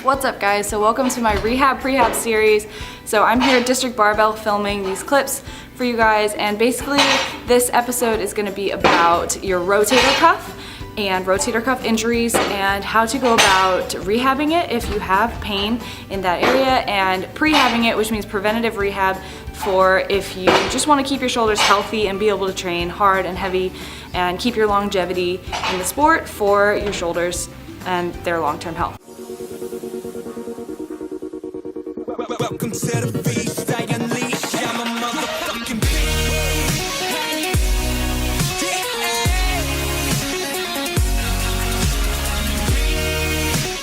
What's up guys? So welcome to my Rehab-Prehab series. So I'm here at District Barbell filming these clips for you guys, and basically this episode is going to be about your rotator cuff and rotator cuff injuries and how to go about rehabbing it if you have pain in that area, and prehabbing it, which means preventative rehab for if you just want to keep your shoulders healthy and be able to train hard and heavy and keep your longevity in the sport for your shoulders and their long-term health. Welcome to the feast, I unleash, I'm a motherfucking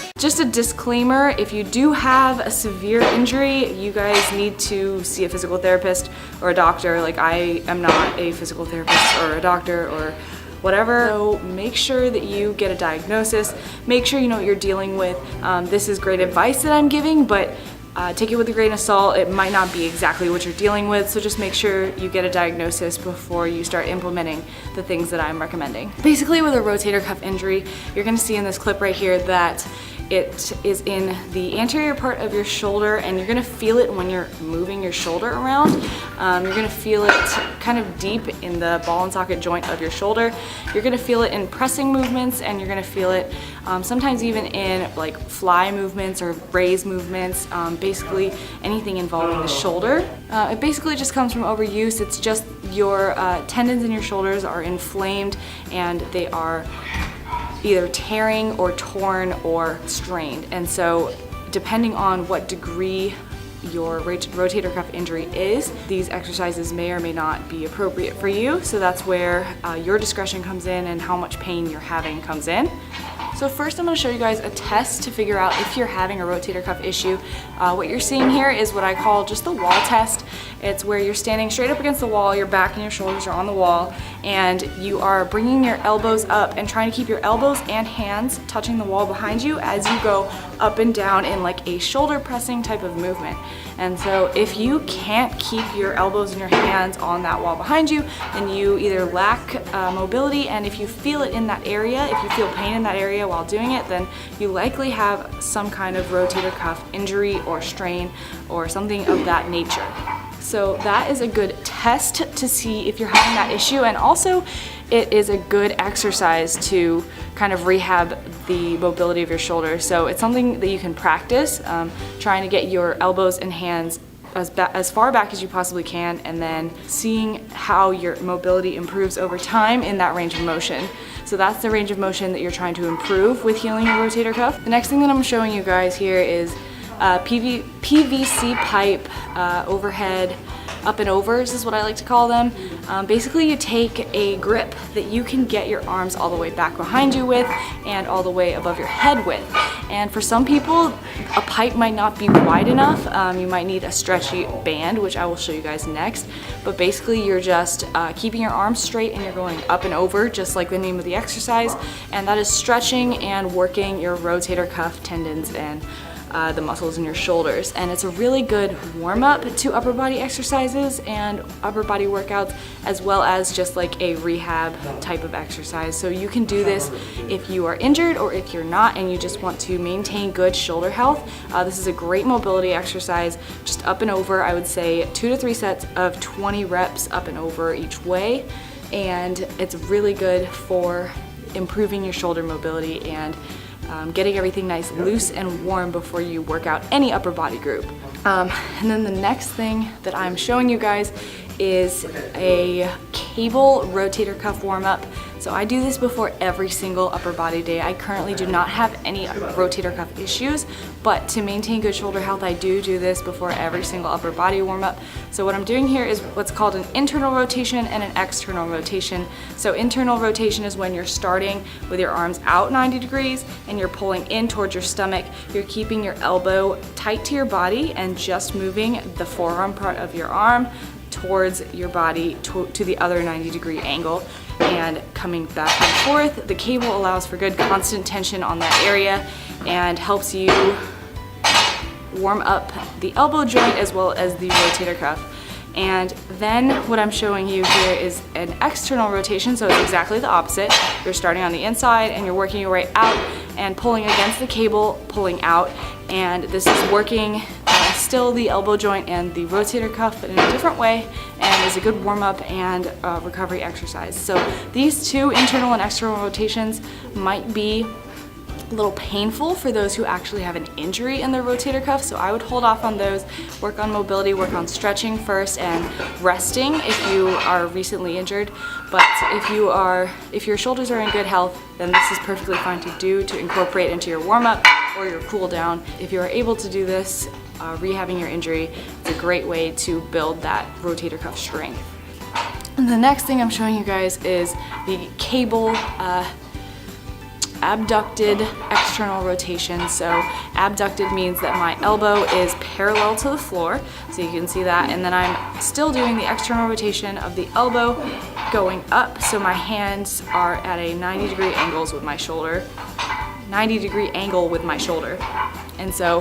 beast. Just a disclaimer, if you do have a severe injury, you guys need to see a physical therapist or a doctor. Like, I am not a physical therapist or a doctor or whatever. So make sure that you get a diagnosis, make sure you know what you're dealing with. This is great advice that I'm giving, but take it with a grain of salt. It might not be exactly what you're dealing with, so just make sure you get a diagnosis before you start implementing the things that I'm recommending. Basically, with a rotator cuff injury, you're gonna see in this clip right here that it is in the anterior part of your shoulder, and you're gonna feel it when you're moving your shoulder around. You're gonna feel it kind of deep in the ball and socket joint of your shoulder. You're gonna feel it in pressing movements, and you're gonna feel it sometimes even in like fly movements or raise movements, basically anything involving the shoulder. It basically just comes from overuse. It's just your tendons in your shoulders are inflamed and they are either tearing or torn or strained. And so depending on what degree your rotator cuff injury is, these exercises may or may not be appropriate for you. So that's where your discretion comes in and how much pain you're having comes in. So first I'm going to show you guys a test to figure out if you're having a rotator cuff issue. What you're seeing here is what I call just the wall test. It's where you're standing straight up against the wall, your back and your shoulders are on the wall, and you are bringing your elbows up and trying to keep your elbows and hands touching the wall behind you as you go up and down in like a shoulder pressing type of movement. And so if you can't keep your elbows and your hands on that wall behind you, then you either lack mobility, and if you feel it in that area, if you feel pain in that area while doing it, then you likely have some kind of rotator cuff injury or strain or something of that nature. So that is a good test to see if you're having that issue, and also it is a good exercise to kind of rehab the mobility of your shoulder. So it's something that you can practice, trying to get your elbows and hands as far back as you possibly can, and then seeing how your mobility improves over time in that range of motion. So that's the range of motion that you're trying to improve with healing your rotator cuff. The next thing that I'm showing you guys here is PVC pipe overhead up and overs is what I like to call them. Basically, you take a grip that you can get your arms all the way back behind you with and all the way above your head with. And for some people, a pipe might not be wide enough. You might need a stretchy band, which I will show you guys next. But basically, you're just keeping your arms straight and you're going up and over, just like the name of the exercise. And that is stretching and working your rotator cuff tendons and the muscles in your shoulders. And it's a really good warm-up to upper body exercises and upper body workouts, as well as just like a rehab type of exercise. So you can do this if you are injured or if you're not and you just want to maintain good shoulder health. This is a great mobility exercise, just up and over. I would say 2 to 3 sets of 20 reps up and over each way, and it's really good for improving your shoulder mobility and getting everything nice, loose and warm before you work out any upper body group. And then the next thing that I'm showing you guys is a cable rotator cuff warm-up. So I do this before every single upper body day. I currently do not have any rotator cuff issues, but to maintain good shoulder health, I do this before every single upper body warm-up. So what I'm doing here is what's called an internal rotation and an external rotation. So internal rotation is when you're starting with your arms out 90 degrees and you're pulling in towards your stomach. You're keeping your elbow tight to your body and just moving the forearm part of your arm towards your body to the other 90-degree angle and coming back and forth. The cable allows for good constant tension on that area and helps you warm up the elbow joint as well as the rotator cuff. And then what I'm showing you here is an external rotation, so it's exactly the opposite. You're starting on the inside and you're working your way out and pulling against the cable, pulling out, And this is working still the elbow joint and the rotator cuff, but in a different way, and is a good warm-up and recovery exercise. So these two internal and external rotations might be a little painful for those who actually have an injury in their rotator cuff, so I would hold off on those. Work on mobility, work on stretching first, and resting if you are recently injured. But if your shoulders are in good health, then this is perfectly fine to do, to incorporate into your warm-up or your cool down. If you are able to do this, rehabbing your injury, it's a great way to build that rotator cuff strength. And the next thing I'm showing you guys is the cable abducted external rotation. So abducted means that my elbow is parallel to the floor, so you can see that, and then I'm still doing the external rotation of the elbow going up, so my hands are at a 90-degree angle with my shoulder. And so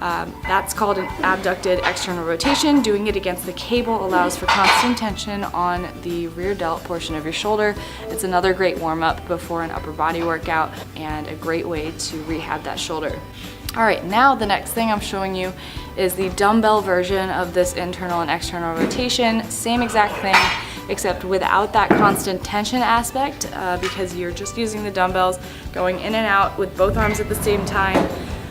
that's called an abducted external rotation. Doing it against the cable allows for constant tension on the rear delt portion of your shoulder. It's another great warm-up before an upper body workout and a great way to rehab that shoulder. All right, now the next thing I'm showing you is the dumbbell version of this internal and external rotation. Same exact thing, except without that constant tension aspect, because you're just using the dumbbells, going in and out with both arms at the same time.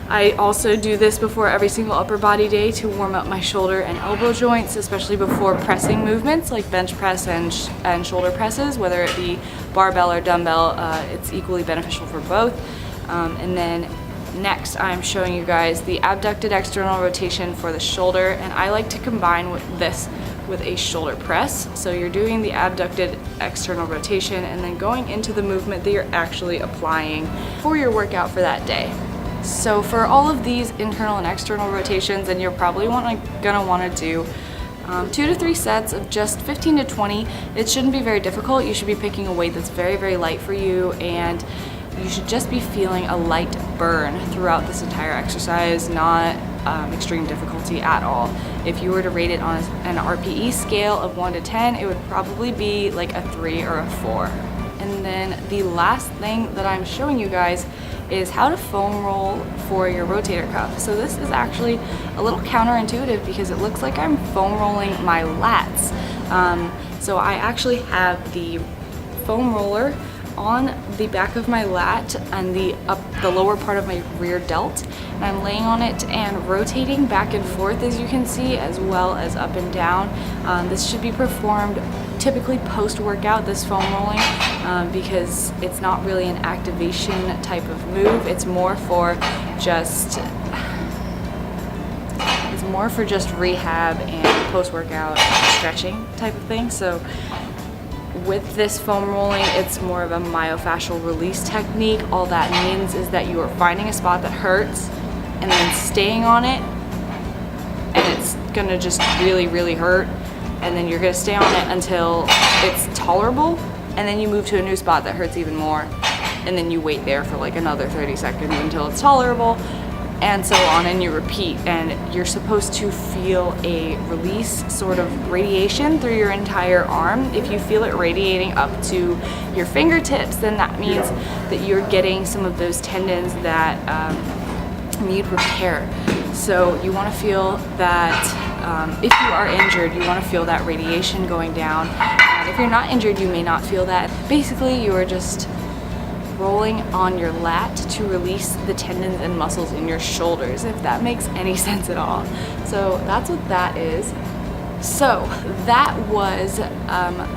I also do this before every single upper body day to warm up my shoulder and elbow joints, especially before pressing movements like bench press and shoulder presses, whether it be barbell or dumbbell. It's equally beneficial for both. And then next I'm showing you guys the abducted external rotation for the shoulder, and I like to combine this with a shoulder press. So you're doing the abducted external rotation and then going into the movement that you're actually applying for your workout for that day. So for all of these internal and external rotations, then you're probably gonna wanna do 2 to 3 sets of just 15 to 20. It shouldn't be very difficult. You should be picking a weight that's very, very light for you, and you should just be feeling a light burn throughout this entire exercise, not extreme difficulty at all. If you were to rate it on an RPE scale of 1 to 10, it would probably be like a 3 or a 4. And then the last thing that I'm showing you guys is how to foam roll for your rotator cuff. So this is actually a little counterintuitive because it looks like I'm foam rolling my lats. So I actually have the foam roller on the back of my lat and the lower part of my rear delt, and I'm laying on it and rotating back and forth, as you can see, as well as up and down. This should be performed typically post-workout, this foam rolling, because it's not really an activation type of move. It's more for just rehab and post-workout stretching type of thing. So with this foam rolling, it's more of a myofascial release technique. All that means is that you are finding a spot that hurts and then staying on it, and it's gonna just really, really hurt, and then you're gonna stay on it until it's tolerable, and then you move to a new spot that hurts even more, and then you wait there for like another 30 seconds until it's tolerable, and so on, and you repeat. And you're supposed to feel a release, sort of radiation through your entire arm. If you feel it radiating up to your fingertips, then that means that you're getting some of those tendons that need repair. So you want to feel that if you are injured, you want to feel that radiation going down. And if you're not injured, you may not feel that. Basically, you are just rolling on your lat to release the tendons and muscles in your shoulders, if that makes any sense at all. So that's what that is. So that was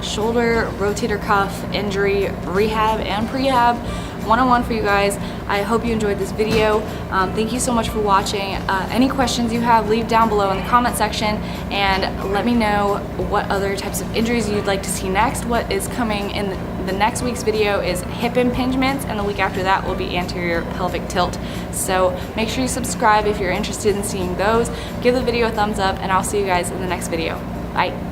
shoulder rotator cuff injury rehab and prehab 101 for you guys. I hope you enjoyed this video. Thank you so much for watching. Any questions you have, leave down below in the comment section, and let me know what other types of injuries you'd like to see next. What is coming in the next week's video is hip impingements, and the week after that will be anterior pelvic tilt. So make sure you subscribe if you're interested in seeing those. Give the video a thumbs up, and I'll see you guys in the next video. Bye.